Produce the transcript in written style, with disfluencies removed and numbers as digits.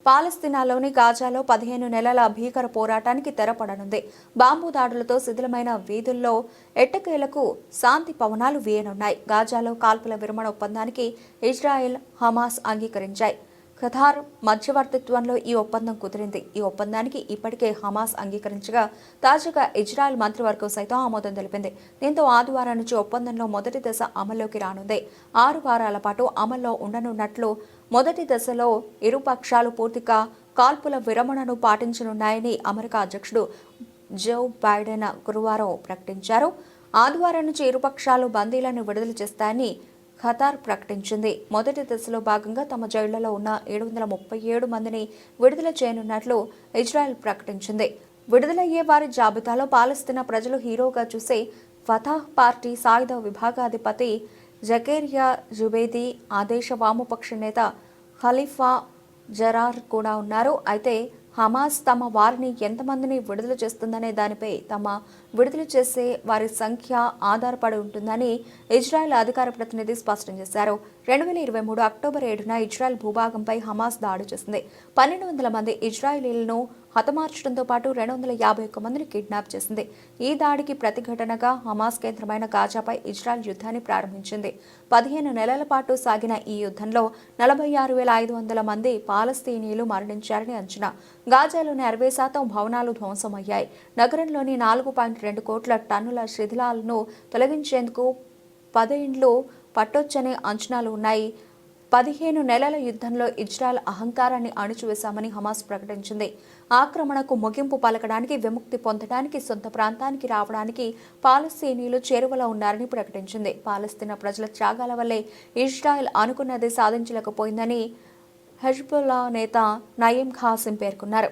పాలస్తీనాలోని గాజాలో 15 నెలల భీకర పోరాటానికి తెరపడనుంది. బాంబు దాడులతో శిథిలమైన వీధుల్లో ఎట్టకేలకు శాంతి పవనాలు వీయనున్నాయి. గాజాలో కాల్పుల విరమణ ఒప్పందానికి ఇజ్రాయెల్, హమాస్ అంగీకరించాయి. ఖతార్ మధ్యవర్తిత్వంలో ఈ ఒప్పందం కుదిరింది. ఈ ఒప్పందానికి ఇప్పటికే హమాస్ అంగీకరించగా తాజాగా ఇజ్రాయెల్ మంత్రివర్గం సైతం ఆమోదం తెలిపింది. దీంతో ఆదివారం నుంచి ఒప్పందంలో మొదటి దశ అమల్లోకి రానుంది. 6 వారాల పాటు అమల్లో ఉండనున్నట్లు మొదటి దశలో ఇరు పక్షాలు పూర్తిగా కాల్పుల విరమణను పాటించనున్నాయని అమెరికా అధ్యక్షుడు జో బైడెన్ గురువారం ప్రకటించారు. ఆదివారం నుంచి ఇరుపక్షాలు బందీలను విడుదల చేస్తాయని ఖతార్ ప్రకటించింది. మొదటి దశలో భాగంగా తమ జైళ్లలో ఉన్న 737 మందిని విడుదల చేయనున్నట్లు ఇజ్రాయెల్ ప్రకటించింది. విడుదలయ్యే వారి జాబితాలో పాలస్తీనా ప్రజలు హీరోగా చూసే ఫతాహ్ పార్టీ సాయుధ విభాగాధిపతి జకేరియా జుబేదీ, ఆ దేశ వామపక్ష నేత ఖలీఫా జరార్ కూడా ఉన్నారు. అయితే హమాస్ తమ వారిని ఎంతమందిని విడుదల చేస్తుందనే దానిపై తమ విడుదల చేసే వారి సంఖ్య ఆధారపడి ఉంటుందని ఇజ్రాయెల్ అధికార ప్రతినిధి స్పష్టం చేశారు. 2023 అక్టోబర్ 7న ఇజ్రాయెల్ భూభాగంపై హమాస్ దాడి చేసింది. 1200 మంది ఇజ్రాయెలీలను హతమార్చడంతో పాటు 251 మందిని కిడ్నాప్ చేసింది. ఈ దాడికి ప్రతిఘటనగా హమాస్ కేంద్రమైన గాజాపై ఇజ్రాయెల్ యుద్ధాన్ని ప్రారంభించింది. 15 నెలల పాటు సాగిన ఈ యుద్ధంలో 46,500 మంది పాలస్తీనీయులు మరణించారని అంచనా. గాజాలోని 60% భవనాలు ధ్వంసమయ్యాయి. నగరంలోని 4.2 కోట్ల టన్నుల శిథిలాలను తొలగించేందుకు 10 ఏళ్లు పట్టొచ్చనే అంచనాలు ఉన్నాయి. 15 నెలల యుద్ధంలో ఇజ్రాయెల్ అహంకారాన్ని అణిచివేశామని హమాస్ ప్రకటించింది. ఆక్రమణకు ముగింపు పలకడానికి, విముక్తి పొందడానికి, సొంత ప్రాంతానికి రావడానికి పాలస్తీనీయులు చేరువలో ఉన్నారని ప్రకటించింది. పాలస్తీనా ప్రజల త్యాగాల వల్లే ఇజ్రాయెల్ అనుకున్నది సాధించలేకపోయిందని హెజ్బుల్లా నేత నయీం ఖాసిం పేర్కొన్నారు.